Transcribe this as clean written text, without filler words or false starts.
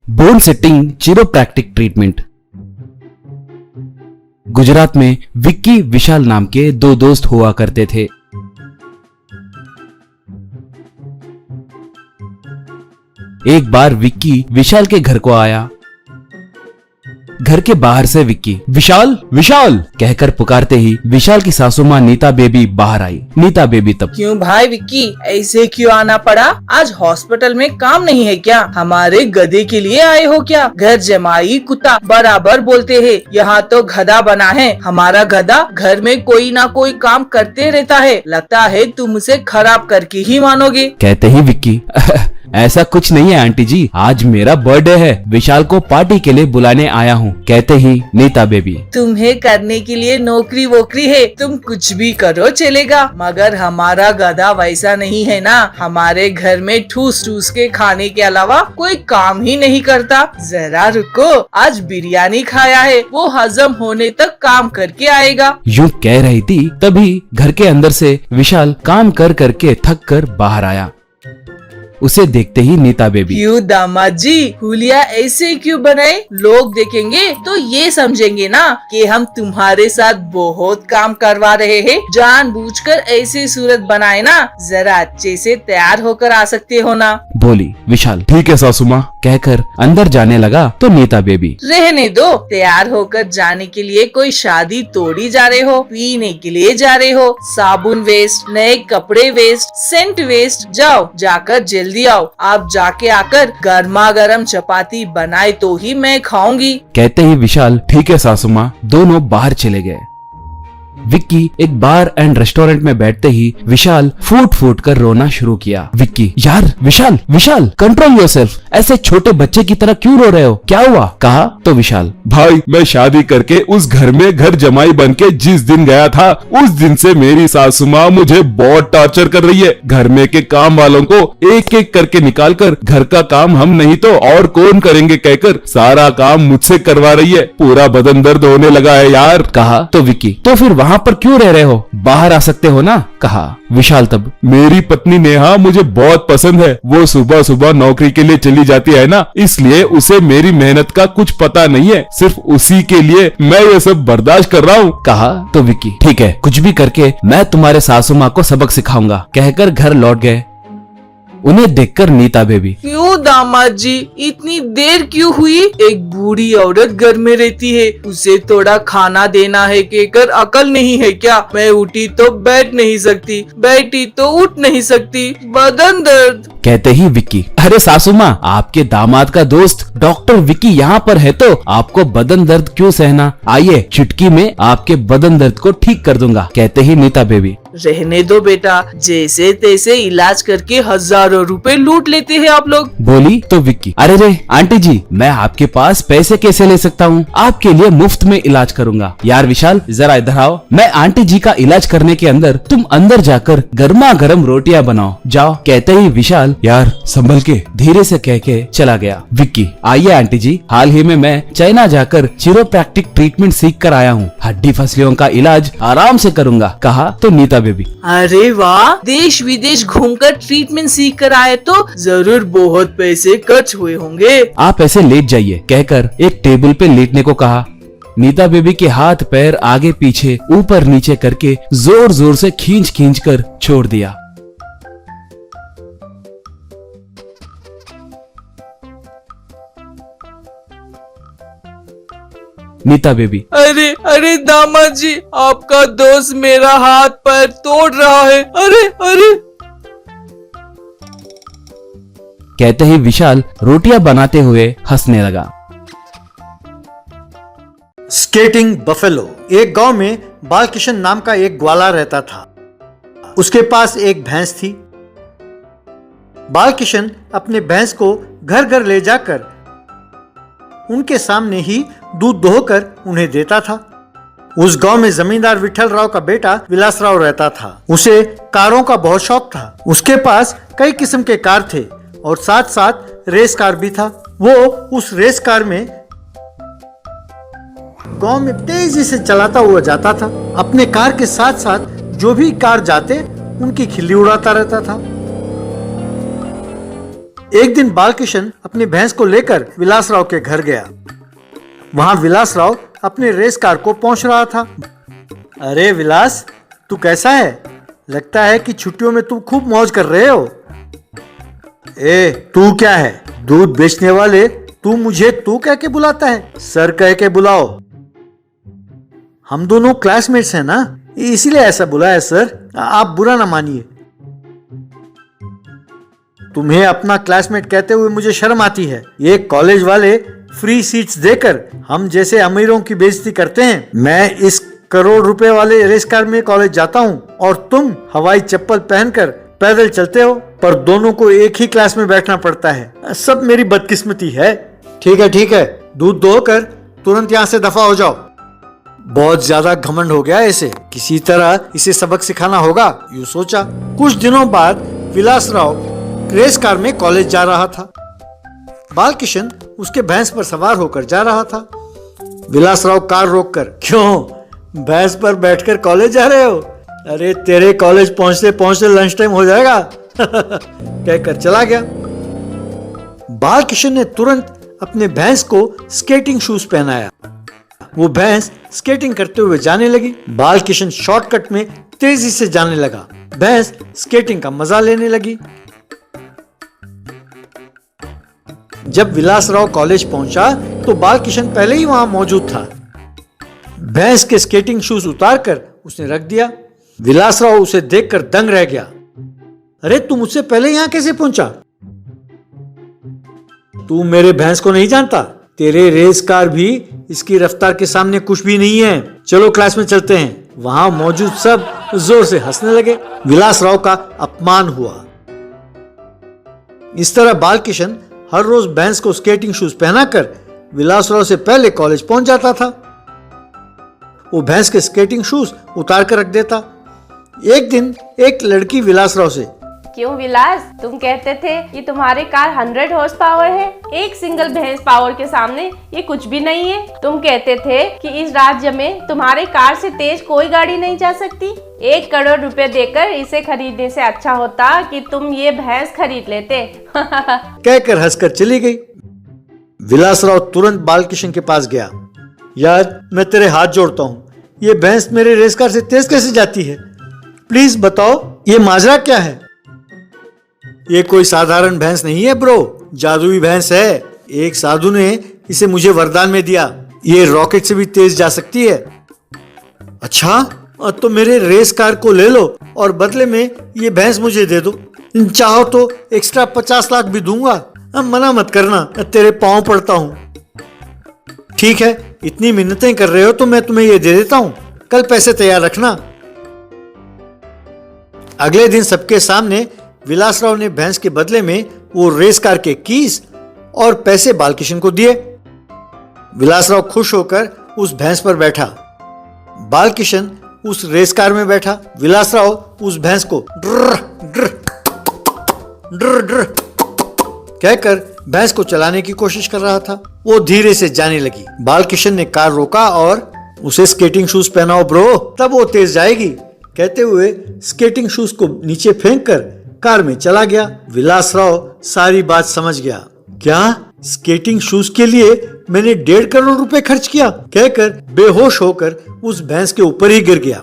Bone setting chiropractic treatment. Gujarat में विक्की विशाल नाम के दो दोस्त हुआ करते थे। एक बार विक्की विशाल के घर को आया। घर के बाहर से विक्की विशाल विशाल कहकर पुकारते ही विशाल की सासू माँ नीता बेबी बाहर आई। नीता बेबी तब क्यों भाई विक्की, ऐसे क्यों आना पड़ा? आज हॉस्पिटल में काम नहीं है क्या? हमारे गधे के लिए आए हो क्या? घर जमाई कुत्ता बराबर बोलते हैं, यहाँ तो गधा बना है। हमारा गधा घर में कोई ना कोई काम करते रहता है। लगता है तुम उसे खराब करके ही मानोगे। कहते ही विक्की ऐसा कुछ नहीं है आंटी जी, आज मेरा बर्थडे है, विशाल को पार्टी के लिए बुलाने आया हूँ। कहते ही नीता बेबी तुम्हें करने के लिए नौकरी वोकरी है, तुम कुछ भी करो चलेगा, मगर हमारा गधा वैसा नहीं है ना। हमारे घर में ठूस ठूस के खाने के अलावा कोई काम ही नहीं करता। जरा रुको, आज बिरयानी खाया है, वो हजम होने तक काम करके आएगा। यूं कह रही थी तभी घर के अंदर से विशाल काम कर करके थक कर बाहर आया। उसे देखते ही नीता बेबी क्यों दामाद जी, हुलिया ऐसे क्यों बनाए? लोग देखेंगे तो ये समझेंगे ना कि हम तुम्हारे साथ बहुत काम करवा रहे हैं। जानबूझकर ऐसे सूरत बनाए ना, जरा अच्छे से तैयार होकर आ सकते हो ना। बोली विशाल। ठीक है सासू माँ कहकर अंदर जाने लगा तो नीता बेबी रहने दो, तैयार होकर जाने के लिए कोई शादी तोड़ी जा रहे हो, पीने के लिए जा रहे हो, साबुन वेस्ट, नए कपड़े वेस्ट, सेंट वेस्ट। जाओ जाकर जल्दी आओ, आप जाके आकर गर्मा गर्म चपाती बनाए तो ही मैं खाऊंगी। कहते ही विशाल ठीक है सासू माँ, दोनों बाहर चले गए। विक्की एक बार एंड रेस्टोरेंट में बैठते ही विशाल फूट फूट कर रोना शुरू किया। विक्की यार विशाल विशाल कंट्रोल योरसेल्फ, ऐसे छोटे बच्चे की तरह क्यों रो रहे हो, क्या हुआ? कहा तो विशाल भाई मैं शादी करके उस घर में घर जमाई बनके जिस दिन गया था, उस दिन से मेरी सासू माँ मुझे बहुत टॉर्चर कर रही है। घर में के काम वालों को एक एक करके निकाल कर घर का काम हम नहीं तो और कौन करेंगे कहकर सारा काम मुझसे करवा रही है। पूरा बदन दर्द होने लगा है यार। कहा तो विक्की तो फिर वहाँ पर क्यों रह रहे हो, बाहर आ सकते हो ना। कहा विशाल तब मेरी पत्नी नेहा मुझे बहुत पसंद है, वो सुबह सुबह नौकरी के लिए चली जाती है ना, इसलिए उसे मेरी मेहनत का कुछ पता नहीं है, सिर्फ उसी के लिए मैं ये सब बर्दाश्त कर रहा हूँ। कहा तो विक्की ठीक है, कुछ भी करके मैं तुम्हारे सासू माँ को सबक सिखाऊंगा कहकर घर लौट गए। उन्हें देखकर नीता बेबी क्यों दामाद जी, इतनी देर क्यों हुई? एक बूढ़ी औरत घर में रहती है, उसे थोड़ा खाना देना है कहकर अकल नहीं है क्या? मैं उठी तो बैठ नहीं सकती, बैठी तो उठ नहीं सकती, बदन दर्द। कहते ही विक्की अरे सासू माँ, आपके दामाद का दोस्त डॉक्टर विक्की यहाँ पर है तो आपको बदन दर्द क्यों सहना, आइए चुटकी में आपके बदन दर्द को ठीक कर दूंगा। कहते ही नीता बेबी रहने दो बेटा, जैसे तैसे इलाज करके हजारों रुपए लूट लेते हैं आप लोग। बोली तो विक्की अरे रे आंटी जी, मैं आपके पास पैसे कैसे ले सकता हूँ, आपके लिए मुफ्त में इलाज करूंगा। यार विशाल जरा इधर आओ, मैं आंटी जी का इलाज करने के अंदर तुम अंदर जाकर गर्मा गर्म रोटियां बनाओ, जाओ। कहते ही विशाल यार संभल के धीरे से कह के चला गया। विक्की आइए आंटी जी, हाल ही में मैं चाइना जाकर चिरोप्रैक्टिक ट्रीटमेंट सीख कर आया हूँ, हड्डी फसलियों का इलाज आराम से करूंगा। कहा तो नीता बेबी अरे वाह, देश विदेश घूमकर ट्रीटमेंट सीख कर आए तो जरूर बहुत पैसे खर्च हुए होंगे। आप ऐसे लेट जाइए कहकर एक टेबल पे लेटने को कहा। नीता बेबी के हाथ पैर आगे पीछे ऊपर नीचे करके जोर जोर से खींच खींच कर छोड़ दिया। नीता बेबी अरे अरे दामाद जी, आपका दोस्त मेरा हाथ पैर तोड़ रहा है। अरे अरे। कहते ही विशाल रोटियां बनाते हुए हंसने लगा। Skating buffalo. एक गांव में बालकिशन नाम का एक ग्वाला रहता था। उसके पास एक भैंस थी। बालकिशन अपने भैंस को घर घर ले जाकर उनके सामने ही दूध दोहकर उन्हें देता था। उस गांव में जमींदार विठल राव का बेटा विलासराव रहता था। उसे कारों का बहुत शौक था। उसके पास कई किस्म के कार थे और साथ साथ रेस कार भी था। वो उस रेस कार में गांव में तेजी से चलाता हुआ जाता था। अपने कार के साथ साथ जो भी कार जाते उनकी खिल्ली उड़ाता रहता था। एक दिन बालकिशन अपनी भैंस को लेकर विलासराव के घर गया। वहाँ विलासराव अपने रेस कार को पहुंच रहा था। अरे विलास, तू कैसा है? लगता है कि छुट्टियों में तुम खूब मौज कर रहे हो। ए, तू क्या है? दूध बेचने वाले, तू मुझे तू कह के बुलाता है? सर कह के बुलाओ। हम दोनों क्लासमेट्स हैं ना, इसीलिए ऐसा बुलाया सर, आप बुरा ना मानिए। तुम्हें अपना क्लासमेट कहते हुए मुझे शर्म आती है। ये कॉलेज वाले फ्री सीट्स देकर हम जैसे अमीरों की बेइज्जती करते हैं। मैं इस करोड़ रुपए वाले रेस कार में कॉलेज जाता हूँ और तुम हवाई चप्पल पहनकर पैदल चलते हो, पर दोनों को एक ही क्लास में बैठना पड़ता है। सब मेरी बदकिस्मती है। ठीक है, दूध दोकर तुरंत यहाँ से दफा हो जाओ। बहुत ज्यादा घमंड हो गया इसे, किसी तरह इसे सबक सिखाना होगा, यूँ सोचा। कुछ दिनों बाद विलासराव रेस कार में कॉलेज जा रहा था। बालकिशन उसके भैंस पर सवार होकर जा रहा था। विलासराव कार रोककर, क्यों भैंस पर बैठकर कॉलेज जा रहे हो? अरे तेरे कॉलेज पहुंचते पहुंचते लंच टाइम हो जाएगा कहकर चला गया। बालकिशन ने तुरंत अपने भैंस को स्केटिंग शूज पहनाया। वो भैंस स्केटिंग करते हुए जाने लगी। बालकिशन शॉर्टकट में तेजी से जाने लगा। भैंस स्केटिंग का मजा लेने लगी। जब विलासराव कॉलेज पहुंचा तो बालकिशन पहले ही वहां मौजूद था। भैंस के स्केटिंग शूज उतारकर उसने रख दिया। विलासराव उसे देखकर दंग रह गया। अरे तू मुझसे पहले यहां कैसे पहुंचा? तू मेरे भैंस को नहीं जानता? तेरे रेस कार भी इसकी रफ्तार के सामने कुछ भी नहीं है। चलो क्लास में चलते हैं। वहां मौजूद सब जोर से हंसने लगे। विलासराव का अपमान हुआ। इस तरह बालकिशन हर रोज भैंस को स्केटिंग शूज पहनाकर विलासराव से पहले कॉलेज पहुंच जाता था। वो भैंस के स्केटिंग शूज उतार कर रख देता। एक दिन एक लड़की विलासराव से, क्यों विलास, तुम कहते थे कि तुम्हारे कार 100 हॉर्स पावर है, एक सिंगल भैंस पावर के सामने ये कुछ भी नहीं है। तुम कहते थे कि इस राज्य में तुम्हारे कार से तेज कोई गाड़ी नहीं जा सकती। 1 करोड़ रुपए देकर इसे खरीदने से अच्छा होता कि तुम ये भैंस खरीद लेते कहकर हंसकर चली गई। विलासराव तुरंत बालकिशन के पास गया। यार, मैं तेरे हाथ जोड़ता हूँ, ये भैंस मेरे रेस कार से तेज कैसे जाती है? प्लीज बताओ, ये माजरा क्या है? ये कोई साधारण भैंस नहीं है ब्रो, जादुई भैंस है। एक साधु ने इसे मुझे वरदान में दिया। ये रॉकेट से भी तेज जा सकती है। अच्छा, तो मेरे रेस कार को ले लो और बदले में ये भैंस मुझे दे दो। चाहो तो एक्स्ट्रा 50 लाख भी दूंगा। मना मत करना, तेरे पांव पड़ता हूँ। ठीक है, इतनी मिन्नतें कर रहे हो तो मैं तुम्हें ये दे देता हूँ। कल पैसे तैयार रखना। अगले दिन सबके सामने विलासराव ने भैंस के बदले में वो रेस कार के कीज और पैसे बालकिशन को दिए। विलासराव खुश होकर उस भैंस पर बैठा। बालकिशन उस रेस कार में बैठा। विलासराव उस भैंस को ड्र ड्र ड्र ड्र कहकर भैंस को चलाने की कोशिश कर रहा था। वो धीरे से जाने लगी। बालकिशन ने कार रोका और उसे स्केटिंग शूज पहनाओ ब्रो, तब वो तेज जाएगी कहते हुए स्केटिंग शूज को नीचे फेंककर कार में चला गया। विलासराव सारी बात समझ गया। क्या स्केटिंग शूज के लिए मैंने 1.5 करोड़ रुपए खर्च किया? कहकर बेहोश होकर उस भैंस के ऊपर ही गिर गया।